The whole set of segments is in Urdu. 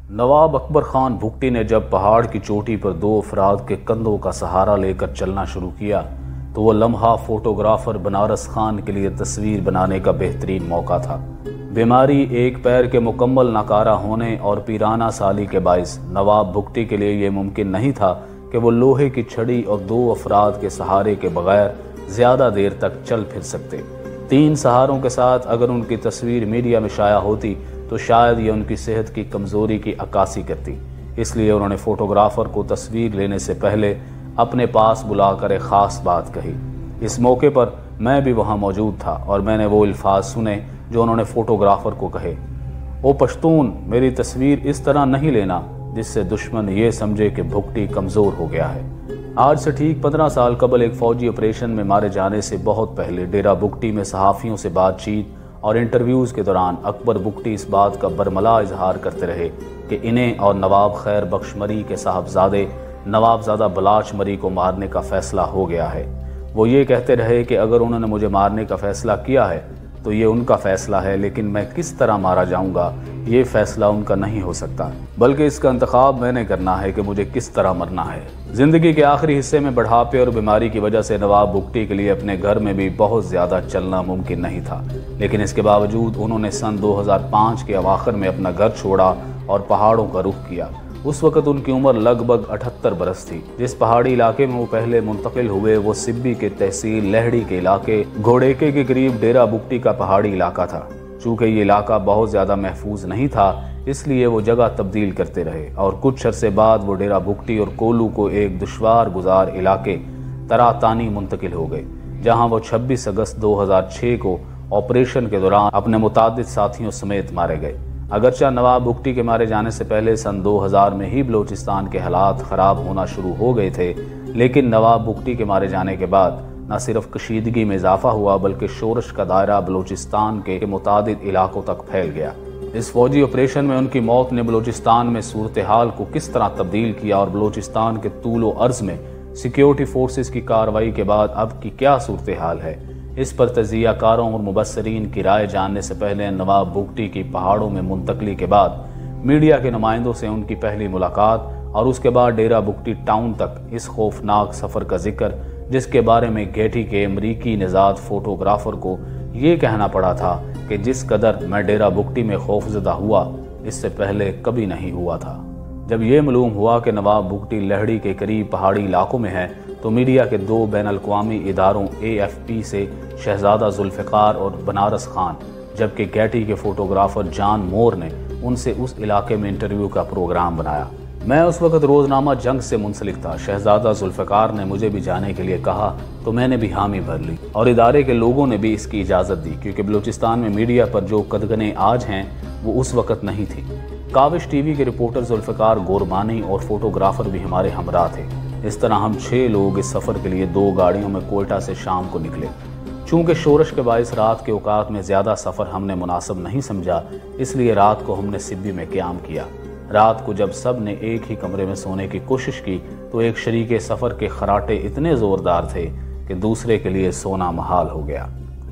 نواب اکبر خان بھگٹی نے جب پہاڑ کی چوٹی پر دو افراد کے کندھوں کا سہارا لے کر چلنا شروع کیا تو وہ لمحہ فوٹوگرافر بنارس خان کے لیے تصویر بنانے کا بہترین موقع تھا۔ بیماری، ایک پیر کے مکمل ناکارہ ہونے اور پیرانہ سالی کے باعث نواب بھگٹی کے لیے یہ ممکن نہیں تھا کہ وہ لوہے کی چھڑی اور دو افراد کے سہارے کے بغیر زیادہ دیر تک چل پھر سکتے۔ 3 سہاروں کے ساتھ اگر ان کی تصویر میڈیا میں شائع ہوتی تو شاید یہ ان کی صحت کی کمزوری کی عکاسی کرتی، اس لیے انہوں نے فوٹوگرافر کو تصویر لینے سے پہلے اپنے پاس بلا کر ایک خاص بات کہی۔ اس موقع پر میں بھی وہاں موجود تھا اور میں نے وہ الفاظ سنے جو انہوں نے فوٹوگرافر کو کہے: او پشتون، میری تصویر اس طرح نہیں لینا جس سے دشمن یہ سمجھے کہ بھگٹی کمزور ہو گیا ہے۔ آج سے ٹھیک 15 سال قبل ایک فوجی آپریشن میں مارے جانے سے بہت پہلے ڈیرہ بھگٹی میں صحافیوں سے بات چیت اور انٹرویوز کے دوران اکبر بھگٹی اس بات کا برملا اظہار کرتے رہے کہ انہیں اور نواب خیر بخش مری کے صاحبزادے نوابزادہ بلاچ مری کو مارنے کا فیصلہ ہو گیا ہے۔ وہ یہ کہتے رہے کہ اگر انہوں نے مجھے مارنے کا فیصلہ کیا ہے تو یہ ان کا فیصلہ ہے، لیکن میں کس طرح مارا جاؤں گا یہ فیصلہ ان کا نہیں ہو سکتا، بلکہ اس کا انتخاب میں نے کرنا ہے کہ مجھے کس طرح مرنا ہے۔ زندگی کے آخری حصے میں بڑھاپے اور بیماری کی وجہ سے نواب بھگٹی کے لیے اپنے گھر میں بھی بہت زیادہ چلنا ممکن نہیں تھا، لیکن اس کے باوجود انہوں نے سن 2005 کے اواخر میں اپنا گھر چھوڑا اور پہاڑوں کا رخ کیا۔ اس وقت ان کی عمر لگ بھگ 78 برس تھی۔ جس پہاڑی علاقے میں وہ پہلے منتقل ہوئے وہ سبی کے تحصیل لہڑی کے علاقے گھوڑیکے کے قریب ڈیرہ بھگٹی کا پہاڑی علاقہ تھا۔ چونکہ یہ علاقہ بہت زیادہ محفوظ نہیں تھا اس لیے وہ جگہ تبدیل کرتے رہے اور کچھ عرصے بعد وہ ڈیرہ بھگٹی اور کولو کو ایک دشوار گزار علاقے تراتانی منتقل ہو گئے، جہاں وہ 26 اگست 2006 کو آپریشن کے دوران اپنے متعدد ساتھیوں سمیت مارے گئے۔ اگرچہ نواب بھگٹی کے مارے جانے سے پہلے سن 2000 میں ہی بلوچستان کے حالات خراب ہونا شروع ہو گئے تھے، لیکن نواب بھگٹی کے مارے جانے کے بعد نہ صرف کشیدگی میں اضافہ ہوا بلکہ شورش کا دائرہ بلوچستان کے متعدد علاقوں تک پھیل گیا۔ اس فوجی آپریشن میں ان کی موت نے بلوچستان میں صورتحال کو کس طرح تبدیل کیا اور بلوچستان کے طول و عرض میں سیکیورٹی فورسز کی کارروائی کے بعد اب کی کیا صورتحال ہے، اس پر تجزیہ کاروں اور مبصرین کی رائے جاننے سے پہلے نواب بھگٹی کی پہاڑوں میں منتقلی کے بعد میڈیا کے نمائندوں سے ان کی پہلی ملاقات اور اس کے بعد ڈیرہ بھگٹی ٹاؤن تک اس خوفناک سفر کا ذکر جس کے بارے میں گیٹی کے امریکی نژاد فوٹوگرافر کو یہ کہنا پڑا تھا کہ جس قدر میں ڈیرہ بھگٹی میں خوفزدہ ہوا اس سے پہلے کبھی نہیں ہوا تھا۔ جب یہ معلوم ہوا کہ نواب بھگٹی لہڑی کے قریب پہاڑی علاقوں میں ہے تو میڈیا کے 2 بین الاقوامی اداروں AFP سے شہزادہ ذوالفقار اور بنارس خان، جبکہ گیٹی کے فوٹوگرافر جان مور نے ان سے اس علاقے میں انٹرویو کا پروگرام بنایا۔ میں اس وقت روزنامہ جنگ سے منسلک تھا۔ شہزادہ ذوالفقار نے مجھے بھی جانے کے لیے کہا تو میں نے بھی حامی بھر لی اور ادارے کے لوگوں نے بھی اس کی اجازت دی، کیونکہ بلوچستان میں میڈیا پر جو قدغنیں آج ہیں وہ اس وقت نہیں تھی۔ کاوش ٹی وی کے رپورٹر ذوالفقار گوربانی اور فوٹوگرافر بھی ہمارے ہمراہ تھے۔ اس طرح ہم 6 لوگ اس سفر کے لیے 2 گاڑیوں میں کوئٹہ سے شام کو نکلے۔ چونکہ شورش کے باعث رات کے اوقات میں زیادہ سفر ہم نے مناسب نہیں سمجھا، اس لیے رات کو ہم نے سبی میں قیام کیا۔ رات کو جب سب نے ایک ہی کمرے میں سونے کی کوشش کی تو ایک شریک سفر کے خراٹے اتنے زوردار تھے کہ دوسرے کے لیے سونا محال ہو گیا۔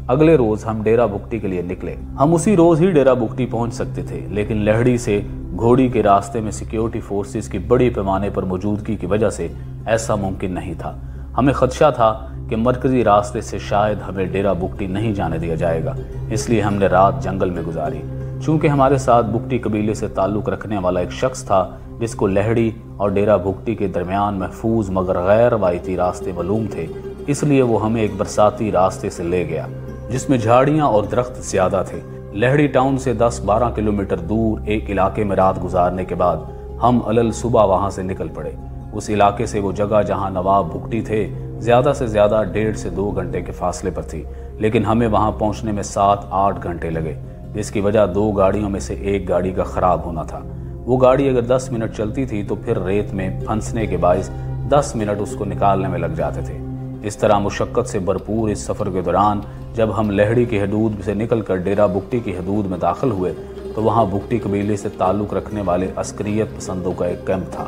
اگلے روز ہم ڈیرہ بھگٹی کے لیے نکلے۔ ہم اسی روز ہی ڈیرہ بھگٹی پہنچ سکتے تھے، لیکن لہڑی سے گھوڑی کے راستے میں سیکیورٹی فورسز کی بڑی پیمانے پر موجودگی کی وجہ سے ایسا ممکن نہیں تھا۔ ہمیں خدشہ تھا کہ مرکزی راستے سے شاید ہمیں ڈیرہ بھگٹی نہیں جانے دیا جائے گا، اس لیے ہم نے رات جنگل میں گزاری۔ چونکہ ہمارے ساتھ بھگٹی قبیلے سے تعلق رکھنے والا ایک شخص تھا جس کو لہڑی اور ڈیرہ بھگٹی کے درمیان محفوظ مگر غیر روایتی راستے معلوم تھے، اس لیے وہ ہمیں ایک برساتی راستے سے لے گیا جس میں جھاڑیاں اور درخت زیادہ تھے۔ لہڑی ٹاؤن سے 10-12 کلومیٹر دور ایک علاقے میں رات گزارنے کے بعد ہم علل صبح وہاں سے نکل پڑے۔ اس علاقے سے وہ جگہ جہاں نواب بھگٹی تھے زیادہ سے زیادہ 1.5 سے 2 گھنٹے کے فاصلے پر تھی، لیکن ہمیں وہاں پہنچنے میں 7-8 گھنٹے لگے، جس کی وجہ 2 گاڑیوں میں سے ایک گاڑی کا خراب ہونا تھا۔ وہ گاڑی اگر 10 منٹ چلتی تھی تو پھر ریت میں پھنسنے کے باعث 10 منٹ اس کو نکالنے میں لگ جاتے تھے۔ اس طرح مشقت سے بھرپور اس سفر کے دوران جب ہم لہڑی کی حدود سے نکل کر ڈیرہ بھگٹی کی حدود میں داخل ہوئے تو وہاں بھگٹی قبیلے سے تعلق رکھنے والے عسکریت پسندوں کا ایک کیمپ تھا۔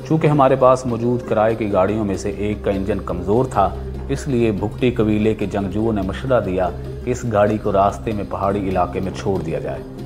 چونکہ ہمارے پاس موجود کرائے کی گاڑیوں میں سے ایک کا انجن کمزور تھا، اس لیے بھگٹی قبیلے کے جنگجوؤں نے مشورہ دیا کہ اس گاڑی کو راستے میں پہاڑی علاقے میں چھوڑ دیا جائے۔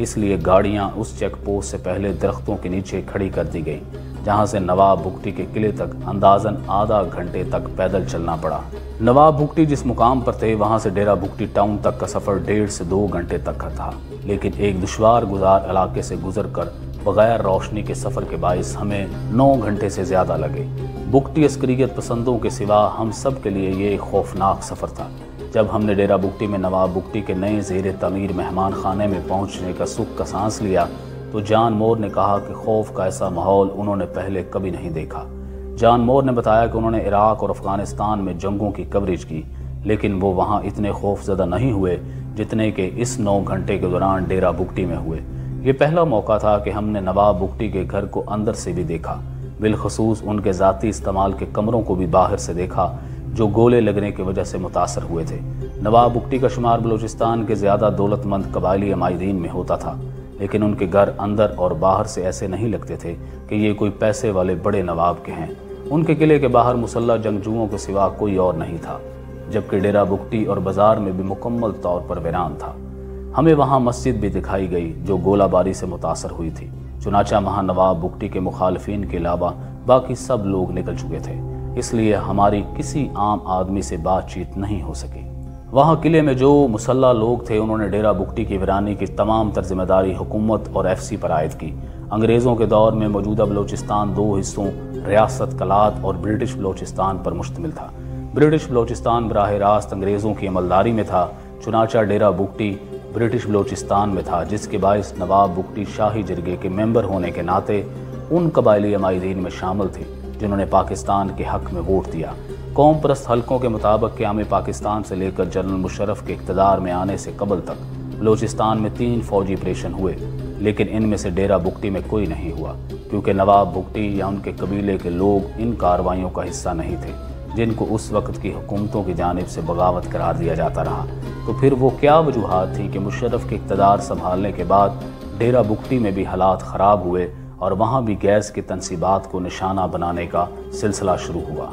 اس لیے گاڑیاں اس چیک پوسٹ سے پہلے درختوں کے نیچے کھڑی کر دی گئیں، جہاں سے نواب بگٹی کے قلعے تک اندازاً آدھا گھنٹے تک پیدل چلنا پڑا۔ نواب بگٹی جس مقام پر تھے وہاں سے ڈیرہ بگٹی ٹاؤن تک کا سفر 1.5 سے 2 گھنٹے تک کا تھا، لیکن ایک دشوار گزار علاقے سے گزر کر بغیر روشنی کے سفر کے باعث ہمیں 9 گھنٹے سے زیادہ لگے۔ بگٹی عسکریت پسندوں کے سوا ہم سب کے لیے یہ خوفناک سفر تھا۔ جب ہم نے ڈیرہ بگٹی میں نواب بگٹی کے نئے زیر تعمیر مہمان خانے میں پہنچنے کا سکھ کا سانس لیا تو جان مور نے کہا کہ خوف کا ایسا ماحول انہوں نے پہلے کبھی نہیں دیکھا۔ جان مور نے بتایا کہ انہوں نے عراق اور افغانستان میں جنگوں کی کوریج کی، لیکن وہ وہاں اتنے خوف زدہ نہیں ہوئے جتنے کہ اس 9 گھنٹے کے دوران ڈیرہ بگٹی میں ہوئے۔ یہ پہلا موقع تھا کہ ہم نے نواب بگٹی کے گھر کو اندر سے بھی دیکھا، بالخصوص ان کے ذاتی استعمال کے کمروں کو بھی باہر سے دیکھا جو گولے لگنے کی وجہ سے متاثر ہوئے تھے۔ نواب بگٹی کا شمار بلوچستان کے زیادہ دولت مند قبائلی عمائدین میں ہوتا تھا، لیکن ان کے گھر اندر اور باہر سے ایسے نہیں لگتے تھے کہ یہ کوئی پیسے والے بڑے نواب کے ہیں۔ ان کے قلعے کے باہر مسلح جنگجوؤں کے سوا کوئی اور نہیں تھا، جبکہ ڈیرہ بگٹی اور بازار میں بھی مکمل طور پر ویران تھا۔ ہمیں وہاں مسجد بھی دکھائی گئی جو گولہ باری سے متاثر ہوئی تھی، چنانچہ وہاں نواب بگٹی کے مخالفین کے علاوہ باقی سب لوگ نکل چکے تھے، اس لیے ہماری کسی عام آدمی سے بات چیت نہیں ہو سکی۔ وہاں قلعے میں جو مسلح لوگ تھے انہوں نے ڈیرہ بگٹی کی ویرانی کی تمام تر ذمہ داری حکومت اور ایف سی پر عائد کی۔ انگریزوں کے دور میں موجودہ بلوچستان 2 حصوں ریاست کلات اور برٹش بلوچستان پر مشتمل تھا۔ برٹش بلوچستان براہ راست انگریزوں کی عملداری میں تھا، چنانچہ ڈیرہ بگٹی برٹش بلوچستان میں تھا، جس کے باعث نواب بگٹی شاہی جرگے کے ممبر ہونے کے ناطے ان قبائلی عمائدین میں شامل تھے جنہوں نے پاکستان کے حق میں ووٹ دیا۔ قوم پرست حلقوں کے مطابق قیام پاکستان سے لے کر جنرل مشرف کے اقتدار میں آنے سے قبل تک بلوچستان میں 3 فوجی آپریشن ہوئے، لیکن ان میں سے ڈیرہ بگٹی میں کوئی نہیں ہوا، کیونکہ نواب بگٹی یا ان کے قبیلے کے لوگ ان کارروائیوں کا حصہ نہیں تھے جن کو اس وقت کی حکومتوں کی جانب سے بغاوت قرار دیا جاتا رہا۔ تو پھر وہ کیا وجوہات تھی کہ مشرف کے اقتدار سنبھالنے کے بعد ڈیرہ بگٹی میں بھی حالات خراب ہوئے اور وہاں بھی گیس کی تنصیبات کو نشانہ بنانے کا سلسلہ شروع ہوا؟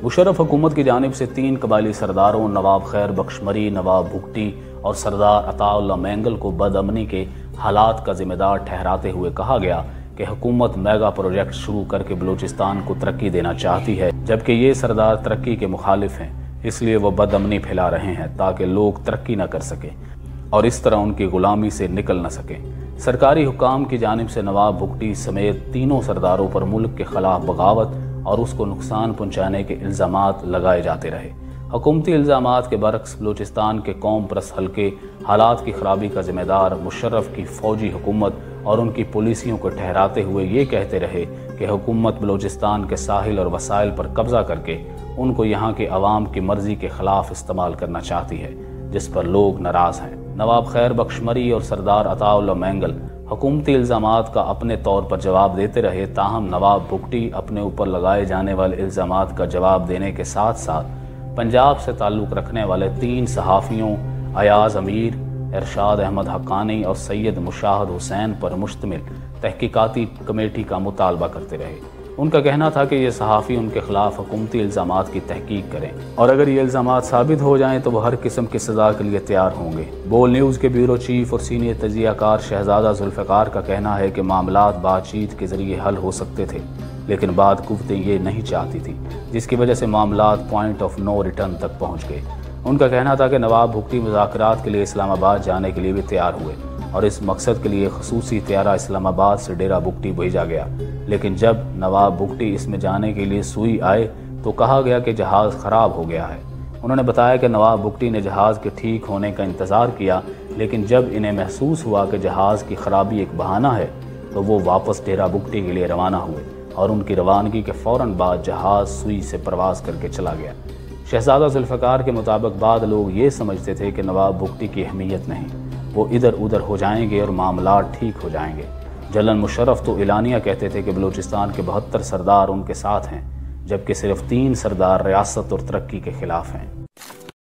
مشرف حکومت کی جانب سے 3 قبائلی سرداروں نواب خیر بخش مری، نواب بگٹی اور سردار عطا اللہ مینگل کو بد امنی کے حالات کا ذمہ دار ٹھہراتے ہوئے کہا گیا کہ حکومت میگا پروجیکٹ شروع کر کے بلوچستان کو ترقی دینا چاہتی ہے، جبکہ یہ سردار ترقی کے مخالف ہیں، اس لیے وہ بد امنی پھیلا رہے ہیں تاکہ لوگ ترقی نہ کر سکیں اور اس طرح ان کی غلامی سے نکل نہ سکیں۔ سرکاری حکام کی جانب سے نواب بگٹی سمیت 3 سرداروں پر ملک کے خلاف بغاوت اور اس کو نقصان پہنچانے کے الزامات لگائے جاتے رہے۔ حکومتی الزامات کے برعکس بلوچستان کے قوم پرست حلقے حالات کی خرابی کا ذمہ دار مشرف کی فوجی حکومت اور ان کی پولیسیوں کو ٹھہراتے ہوئے یہ کہتے رہے کہ حکومت بلوچستان کے ساحل اور وسائل پر قبضہ کر کے ان کو یہاں کے عوام کی مرضی کے خلاف استعمال کرنا چاہتی ہے، جس پر لوگ ناراض ہیں۔ نواب خیر بخش مری اور سردار عطا اللہ مینگل حکومتی الزامات کا اپنے طور پر جواب دیتے رہے، تاہم نواب بگٹی اپنے اوپر لگائے جانے والے الزامات کا جواب دینے کے ساتھ ساتھ پنجاب سے تعلق رکھنے والے 3 صحافیوں ایاز امیر، ارشاد احمد حقانی اور سید مشاہد حسین پر مشتمل تحقیقاتی کمیٹی کا مطالبہ کرتے رہے۔ ان کا کہنا تھا کہ یہ صحافی ان کے خلاف حکومتی الزامات کی تحقیق کریں اور اگر یہ الزامات ثابت ہو جائیں تو وہ ہر قسم کی سزا کے لیے تیار ہوں گے۔ بول نیوز کے بیورو چیف اور سینئر تجزیہ کار شہزادہ ذوالفقار کا کہنا ہے کہ معاملات بات چیت کے ذریعے حل ہو سکتے تھے، لیکن بعد قوتیں یہ نہیں چاہتی تھی، جس کی وجہ سے معاملات پوائنٹ آف نو ریٹرن تک پہنچ گئے۔ ان کا کہنا تھا کہ نواب بگٹی مذاکرات کے لیے اسلام آباد جانے کے لیے بھی تیار ہوئے اور اس مقصد کے لیے خصوصی طیارہ اسلام آباد سے ڈیرہ بگٹی بھیجا گیا، لیکن جب نواب بگٹی اس میں جانے کے لیے سوئی آئے تو کہا گیا کہ جہاز خراب ہو گیا ہے۔ انہوں نے بتایا کہ نواب بگٹی نے جہاز کے ٹھیک ہونے کا انتظار کیا، لیکن جب انہیں محسوس ہوا کہ جہاز کی خرابی ایک بہانہ ہے تو وہ واپس ڈیرہ بگٹی کے لیے روانہ ہوئے اور ان کی روانگی کے فوراً بعد جہاز سوئی سے پرواز کر کے چلا گیا۔ شہزادہ ذوالفقار کے مطابق بعد لوگ یہ سمجھتے تھے کہ نواب بگٹی کی اہمیت نہیں، وہ ادھر ادھر ہو جائیں گے اور معاملات ٹھیک ہو جائیں گے۔ جنرل مشرف تو اعلانیہ کہتے تھے کہ بلوچستان کے 72 سردار ان کے ساتھ ہیں، جبکہ صرف 3 سردار ریاست اور ترقی کے خلاف ہیں۔